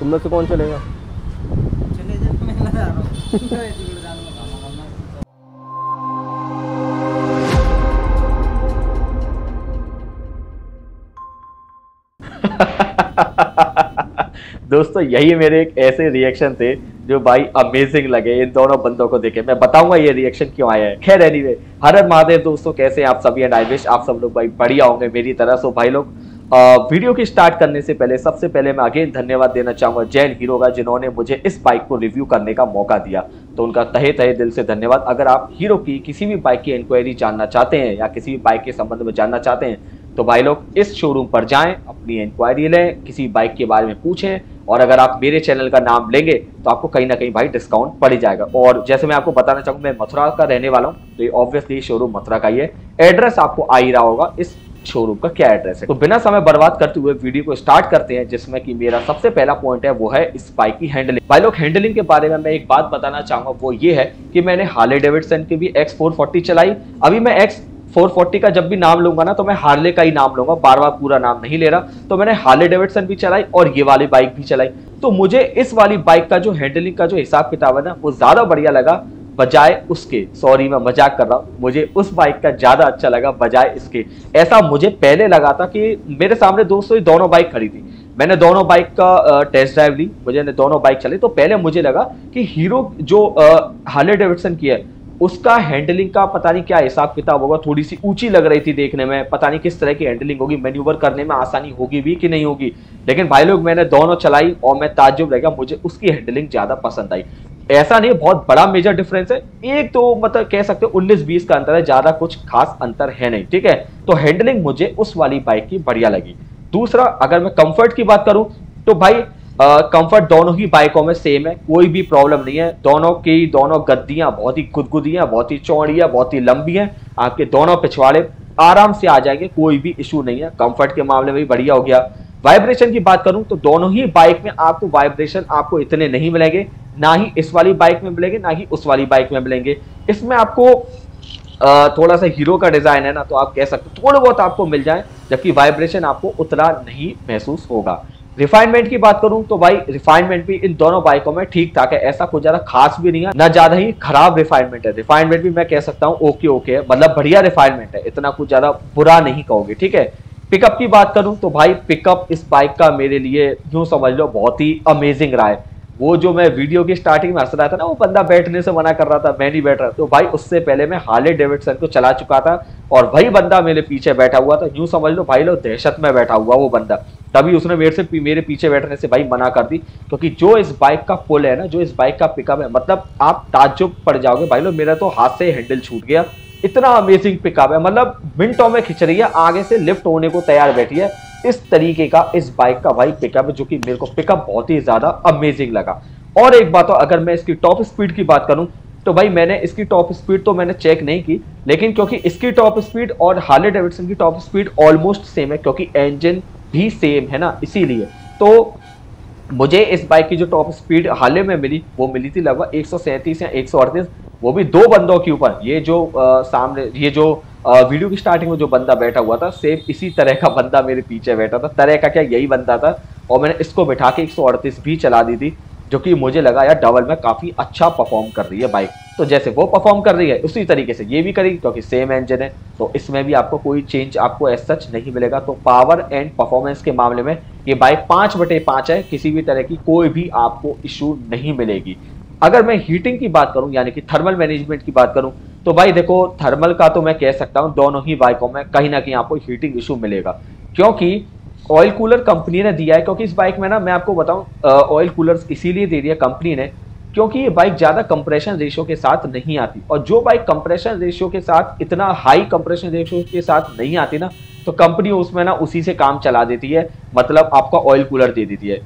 तुम में से कौन चलेगा? चले जा, मैं लगा रहा हूँ। जिगड़ जान में काम करना। दोस्तों यही मेरे एक ऐसे रिएक्शन थे जो भाई अमेजिंग लगे इन दोनों बंदों को देखे। मैं बताऊंगा ये रिएक्शन क्यों आया है। खैर एनीवे, हर हर महादेव दोस्तों, कैसे हैं आप सभी? एंड आई विश आप सब लोग भाई बढ़िया होंगे मेरी तरह। सो भाई लोग, वीडियो की स्टार्ट करने से पहले सबसे पहले मैं अगेन धन्यवाद देना चाहूंगा जैन हीरो का, जिन्होंने मुझे इस बाइक को रिव्यू करने का मौका दिया। तो उनका तहे तहे दिल से धन्यवाद। अगर आप हीरो की किसी भी बाइक की इंक्वायरी जानना चाहते हैं या किसी भी बाइक के संबंध में जानना चाहते हैं तो भाई लोग इस शोरूम पर जाएं, अपनी इंक्वायरी लें, किसी बाइक के बारे में पूछें, और अगर आप मेरे चैनल का नाम लेंगे तो आपको कहीं ना कहीं भाई डिस्काउंट पड़ जाएगा। और जैसे मैं आपको बताना चाहूंगा, मैं मथुरा का रहने वाला हूँ, तो ऑब्वियसली शोरूम मथुरा का ही है। एड्रेस आपको आ ही रहा होगा इस शोरूम का क्या एड्रेस है। तो बिना समय बर्बाद करते हुए वीडियो को स्टार्ट करते हैं, जिसमें कि मेरा सबसे पहला पॉइंट है वो है इस बाइक की हैंडलिंग। भाई लोग, हैंडलिंग के बारे में मैं एक बात बताना चाहूंगा, वो ये है कि मैंने हार्ले डेविडसन की भी X440 चलाई। अभी मैं X440 का जब भी नाम लूंगा ना तो मैं हार्ले का ही नाम लूंगा, बार बार पूरा नाम नहीं ले रहा। तो मैंने हार्ले डेविडसन भी चलाई और ये वाली बाइक भी चलाई। तो मुझे इस वाली बाइक का जो हैंडलिंग का जो हिसाब किताब है ना, वो ज्यादा बढ़िया लगा बजाय उसके। सॉरी मैं मजाक कर रहा हूँ, मुझे उस बाइक का ज्यादा अच्छा लगा बजाय इसके। ऐसा मुझे पहले लगा था कि मेरे सामने दोस्तों दोनों बाइक खड़ी थी, मैंने दोनों बाइक का टेस्ट ड्राइव ली, मुझे दोनों बाइक चली। तो पहले मुझे लगा कि हीरो जो हार्ले डेविडसन की है उसका हैंडलिंग का पता नहीं क्या हिसाब किताब होगा, थोड़ी सी ऊंची लग रही थी देखने में, पता नहीं किस तरह की हैंडलिंग होगी, मैन्यूवर करने में आसानी होगी भी कि नहीं होगी। लेकिन भाई लोग मैंने दोनों चलाई और मैं ताज्जुब रह गया, मुझे उसकी हैंडलिंग ज्यादा पसंद आई। ऐसा नहीं बहुत बड़ा मेजर डिफरेंस है, एक तो मतलब कह सकते हो 19-20 का अंतर है, ज्यादा कुछ खास अंतर है नहीं, ठीक है। तो हैंडलिंग मुझे उस वाली बाइक की बढ़िया लगी। दूसरा, अगर मैं कंफर्ट की बात करूं तो भाई कंफर्ट दोनों ही बाइकों में सेम है, कोई भी प्रॉब्लम नहीं है। दोनों गद्दियां बहुत ही गुदगुदी हैं, बहुत ही चौड़ी है, बहुत ही लंबी हैं। आपके दोनों पिछवाड़े आराम से आ जाएंगे, कोई भी इशू नहीं है। कंफर्ट के मामले में भी बढ़िया हो गया। वाइब्रेशन की बात करूं तो दोनों ही बाइक में आपको वाइब्रेशन आपको इतने नहीं मिलेंगे, ना ही इस वाली बाइक में मिलेंगे ना ही उस वाली बाइक में मिलेंगे। इसमें आपको थोड़ा सा हीरो का डिजाइन है ना, तो आप कह सकते हो थोड़ा बहुत आपको मिल जाए, जबकि वाइब्रेशन आपको उतना नहीं महसूस होगा। रिफाइनमेंट की बात करूं तो भाई रिफाइनमेंट भी इन दोनों बाइकों में ठीक ठाक है, ऐसा कुछ ज्यादा खास भी नहीं है, ना ज्यादा ही खराब रिफाइनमेंट है। रिफाइनमेंट भी मैं कह सकता हूं ओके है, मतलब बढ़िया रिफाइनमेंट है, इतना कुछ ज्यादा बुरा नहीं कहोगे, ठीक है। पिकअप की बात करूं तो भाई पिकअप इस बाइक का मेरे लिए यूं समझ लो बहुत ही अमेजिंग रहा है। वो जो मैं वीडियो की स्टार्टिंग में हंस रहा था ना, वो बंदा बैठने से मना कर रहा था, मैं नहीं बैठ रहा, तो भाई उससे पहले मैं हार्ले डेविडसन को चला चुका था और वही बंदा मेरे पीछे बैठा हुआ था। यूं समझ लो भाई लोग दहशत में बैठा हुआ वो बंदा, तभी उसने मेरे पीछे बैठने से भाई मना कर दी। क्योंकि जो इस बाइक का पुल है ना, जो इस बाइक का पिकअप है, मतलब आप ताज्जुब पड़ जाओगे भाई लोग। मेरा तो हाथ से हैंडल छूट गया, इतना अमेजिंग पिकअप है, मतलब मिनटों में खिंच रही है, आगे से लिफ्ट होने को तैयार बैठी है। इस तरीके का इस बाइक का भाई पिकअप है, जो कि मेरे को पिकअप बहुत ही ज्यादा अमेजिंग लगा। और एक बात, अगर मैं इसकी टॉप स्पीड की बात करूं तो भाई मैंने इसकी टॉप स्पीड तो मैंने चेक नहीं की, लेकिन क्योंकि इसकी टॉप स्पीड और हार्ले डेविडसन की टॉप स्पीड ऑलमोस्ट सेम है, क्योंकि इंजन भी सेम है ना, इसीलिए तो मुझे इस बाइक की जो टॉप स्पीड हार्ले में मिली वो मिली थी लगभग 137 या 138, वो भी दो बंदों के ऊपर। ये जो सामने ये जो वीडियो की स्टार्टिंग में जो बंदा बैठा हुआ था, सेम इसी तरह का बंदा मेरे पीछे बैठा था, तरह का क्या यही बंदा था, और मैंने इसको बैठा के 138 भी चला दी थी, जो कि मुझे लगा यार डबल में काफी अच्छा परफॉर्म कर रही है बाइक। तो जैसे वो परफॉर्म कर रही है उसी तरीके से ये भी करेगी, क्योंकि सेम इंजन है, तो इसमें भी आपको कोई चेंज आपको एज सच नहीं मिलेगा। तो पावर एंड परफॉर्मेंस के मामले में ये बाइक 5/5 है, किसी भी तरह की कोई भी आपको इशू नहीं मिलेगी। अगर मैं हीटिंग की बात करूं यानी कि थर्मल मैनेजमेंट की बात करूं तो भाई देखो, थर्मल का तो मैं कह सकता हूं दोनों ही बाइकों में कहीं ना कहीं आपको हीटिंग इशू मिलेगा, क्योंकि ऑयल कूलर कंपनी ने दिया है। क्योंकि इस बाइक में ना मैं आपको बताऊं ऑयल कूलर्स इसीलिए दे दिया कंपनी ने, क्योंकि ये बाइक ज्यादा कंप्रेशन रेशियो के साथ नहीं आती, और जो बाइक कंप्रेशन रेशियो के साथ इतना हाई कंप्रेशन रेशियो के साथ नहीं आती ना, तो कंपनी उसमें ना उसी से काम चला देती है, मतलब आपका ऑयल कूलर दे देती है।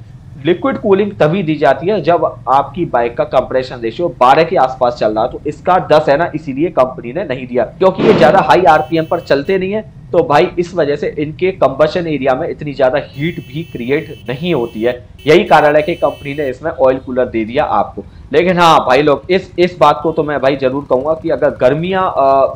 लिक्विड कूलिंग तभी दी जाती है जब आपकी बाइक का कंप्रेशन रेशियो 12 के आसपास चल रहा है, तो इसका 10 है ना, इसीलिए कंपनी ने नहीं दिया, क्योंकि ये ज्यादा हाई आरपीएम पर चलते नहीं है, तो भाई इस वजह से इनके कंबशन एरिया में इतनी ज्यादा हीट भी क्रिएट नहीं होती है। यही कारण है कि कंपनी ने इसमें ऑयल कूलर दे दिया आपको। लेकिन हाँ भाई लोग, इस बात को तो मैं भाई जरूर कहूंगा कि अगर गर्मियां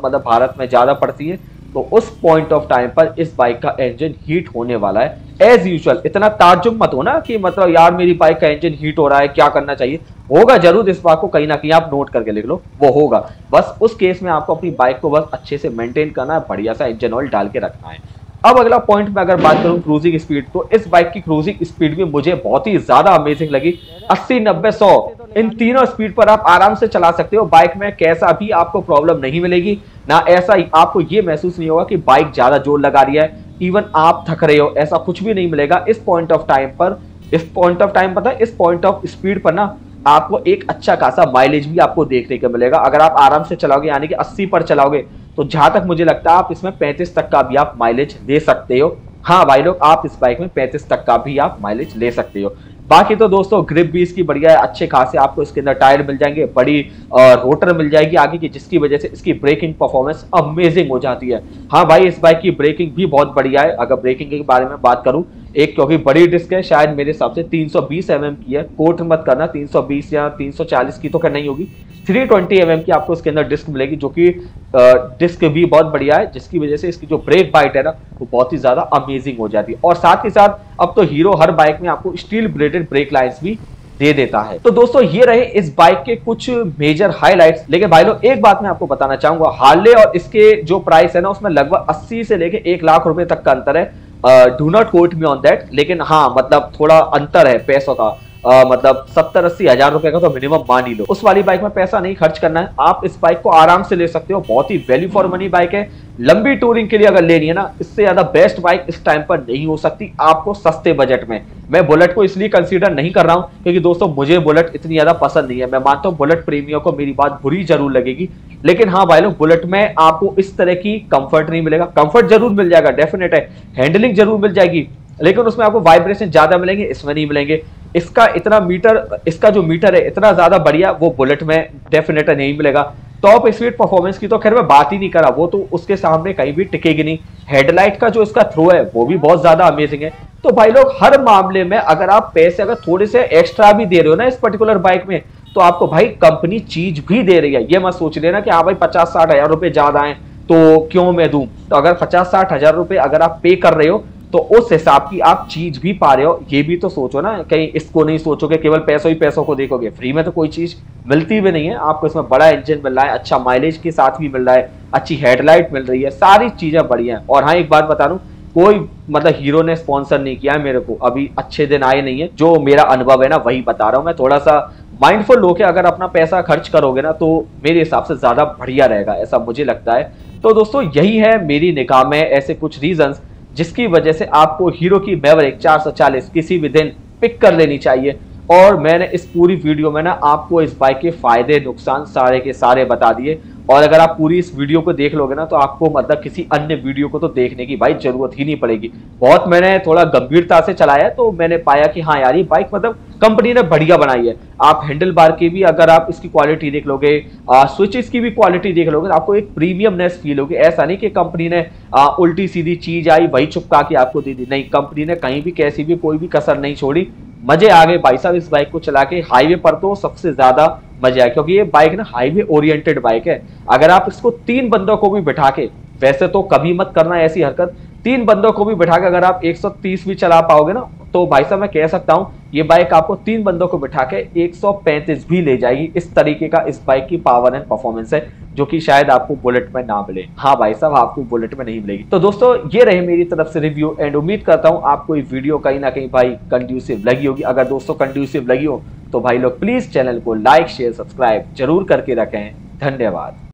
मतलब भारत में ज्यादा पड़ती हैं तो उस पॉइंट ऑफ टाइम पर इस बाइक का इंजन हीट होने वाला है। एज यूजुअल इतना ताज्जुब मत हो ना कि मतलब यार मेरी बाइक का इंजन हीट हो रहा है, क्या करना चाहिए। होगा जरूर, इस बात को कहीं ना कहीं आप नोट करके लिख लो, वो होगा। बस उस केस में आपको अपनी बाइक को बस अच्छे से मेंटेन करना है, बढ़िया सा इंजन ऑयल डाल के रखना है। अब अगला पॉइंट में अगर बात करूं क्रूजिंग स्पीड, तो इस बाइक की क्रूजिंग स्पीड भी मुझे बहुत ही ज्यादा अमेजिंग लगी। 80, 90, 100 इन तीनों स्पीड पर आप आराम से चला सकते हो। बाइक में कैसा भी आपको प्रॉब्लम नहीं मिलेगी, ना ऐसा ही आपको ये महसूस नहीं होगा कि बाइक ज्यादा जोर लगा रही है, इवन आप थक रहे हो, ऐसा कुछ भी नहीं मिलेगा इस पॉइंट ऑफ टाइम पर। इस पॉइंट ऑफ टाइम पता है, इस पॉइंट ऑफ स्पीड पर ना आपको एक अच्छा खासा माइलेज भी आपको देखने को मिलेगा। अगर आप आराम से चलाओगे यानी कि 80 पर चलाओगे तो जहां तक मुझे लगता है आप इसमें 35 तक का भी आप माइलेज दे सकते हो। हाँ भाई लोग, आप इस बाइक में 35 तक का भी आप माइलेज ले सकते हो। बाकी तो दोस्तों ग्रिप भी इसकी बढ़िया है, अच्छे खासे आपको इसके अंदर टायर मिल जाएंगे, बड़ी रोटर मिल जाएगी आगे की, जिसकी वजह से इसकी ब्रेकिंग परफॉर्मेंस अमेजिंग हो जाती है। हाँ भाई, इस बाइक की ब्रेकिंग भी बहुत बढ़िया है। अगर ब्रेकिंग के बारे में बात करूं, एक क्योंकि बड़ी डिस्क है, शायद मेरे हिसाब से 320 mm की है, कोट मत करना 320 या 340 की तो नहीं होगी, 320 mm की आपको इसके अंदर डिस्क मिलेगी, जो कि डिस्क भी बहुत बढ़िया है, जिसकी वजह से इसकी जो ब्रेक बाइट है ना वो बहुत ही ज्यादा अमेजिंग हो जाती है। और साथ ही साथ अब तो हीरो हर बाइक में आपको स्टील ब्लेडेड ब्रेक लाइंस भी दे देता है। तो दोस्तों ये रहे इस बाइक के कुछ मेजर हाइलाइट्स। लेकिन भाई लोग एक बात मैं आपको बताना चाहूंगा, हार्ले और इसके जो प्राइस है ना उसमें लगभग 80 से लेके 1 लाख रुपए तक का अंतर है। Do not quote me on that, लेकिन हाँ मतलब थोड़ा अंतर है पैसों का। मतलब 70-80 हजार रुपए का तो मिनिमम मान ही लो। उस वाली बाइक में पैसा नहीं खर्च करना है, आप इस बाइक को आराम से ले सकते हो। बहुत ही वैल्यू फॉर मनी बाइक है। लंबी टूरिंग के लिए अगर लेनी है ना, इससे ज्यादा बेस्ट बाइक इस टाइम पर नहीं हो सकती आपको सस्ते बजट में। मैं बुलेट को इसलिए कंसीडर नहीं कर रहा हूं क्योंकि दोस्तों मुझे बुलेट इतनी ज्यादा पसंद नहीं है। मैं मानता हूं बुलेट प्रेमियों को मेरी बात बुरी जरूर लगेगी, लेकिन हाँ भाई लोग, बुलेट में आपको इस तरह की कंफर्ट नहीं मिलेगा। कंफर्ट जरूर मिल जाएगा, डेफिनेट है, हैंडलिंग जरूर मिल जाएगी, लेकिन उसमें आपको वाइब्रेशन ज्यादा मिलेंगे, इसमें नहीं मिलेंगे। इसका इतना मीटर, इसका जो मीटर है इतना ज्यादा बढ़िया, वो बुलेट में डेफिनेट नहीं मिलेगा। टॉप स्पीड परफॉर्मेंस की तो खैर मैं बात ही नहीं करा, वो तो उसके सामने कहीं भी टिकेगी नहीं। हेडलाइट का जो इसका थ्रो है वो भी बहुत ज्यादा अमेजिंग है। तो भाई लोग हर मामले में अगर आप पैसे अगर थोड़े से एक्स्ट्रा भी दे रहे हो ना इस पर्टिकुलर बाइक में, तो आपको भाई कंपनी चीज भी दे रही है। ये मत सोच लेना कि हाँ भाई 50-60 हजार रुपए ज्यादा है तो क्यों मैं दूं। तो अगर 50-60 हजार रुपए अगर आप पे कर रहे हो तो उस हिसाब की आप चीज भी पा रहे हो, ये भी तो सोचो ना। कहीं इसको नहीं सोचोगे केवल पैसों ही पैसों को देखोगे, फ्री में तो कोई चीज मिलती भी नहीं है। आपको इसमें बड़ा इंजन मिल रहा है, अच्छा माइलेज के साथ भी मिल रहा है, अच्छी हेडलाइट मिल रही है, सारी चीजें बढ़िया है। और हाँ एक बात बता दूं, कोई मतलब हीरो ने स्पॉन्सर नहीं किया है मेरे को, अभी अच्छे दिन आए नहीं है। जो मेरा अनुभव है ना वही बता रहा हूँ मैं। थोड़ा सा माइंडफुल होकर अगर अपना पैसा खर्च करोगे ना तो मेरे हिसाब से ज्यादा बढ़िया रहेगा, ऐसा मुझे लगता है। तो दोस्तों यही है मेरी निगाह में ऐसे कुछ रीजंस जिसकी वजह से आपको हीरो की मैवरिक 440 किसी भी दिन पिक कर लेनी चाहिए। और मैंने इस पूरी वीडियो में ना आपको इस बाइक के फायदे नुकसान सारे के सारे बता दिए। और अगर आप पूरी इस वीडियो को देख लोगे ना तो आपको मतलब किसी अन्य वीडियो को तो देखने की भाई जरूरत ही नहीं पड़ेगी। बहुत मैंने थोड़ा गंभीरता से चलाया तो मैंने पाया कि हाँ यार ये बाइक मतलब कंपनी ने बढ़िया बनाई है। आप हैंडल बार की भी अगर आप इसकी क्वालिटी देख लोगे, स्विचेस की भी क्वालिटी देख लोगे तो आपको एक प्रीमियमनेस फील होगी। ऐसा नहीं कि कंपनी ने उल्टी सीधी चीज आई वही चुपका के आपको दे दी, नहीं, कंपनी ने कहीं भी कैसी भी कोई भी कसर नहीं छोड़ी। मजे आ गए भाई साहब इस बाइक को चला के। हाईवे पर तो सबसे ज्यादा मजा है क्योंकि ये बाइक ना हाईवे ओरिएंटेड बाइक है। अगर आप इसको 3 बंदों को भी बिठा के, वैसे तो कभी मत करना ऐसी हरकत, 3 बंदों को भी बिठा के अगर आप 130 भी चला पाओगे ना तो भाई साहब मैं कह सकता हूं ये बाइक आपको 3 बंदों को बिठा के 135 भी ले जाएगी। इस तरीके का इस बाइक की पावर एंड परफॉर्मेंस है जो कि शायद आपको बुलेट में ना मिले। हाँ भाई साहब आपको बुलेट में नहीं मिलेगी। तो दोस्तों ये रहे मेरी तरफ से रिव्यू एंड उम्मीद करता हूं आपको ये वीडियो कहीं ना कहीं भाई कंड्यूसिव लगी होगी। अगर दोस्तों कंड्यूसिव लगी हो तो भाई लोग प्लीज चैनल को लाइक शेयर सब्सक्राइब जरूर करके रखें। धन्यवाद।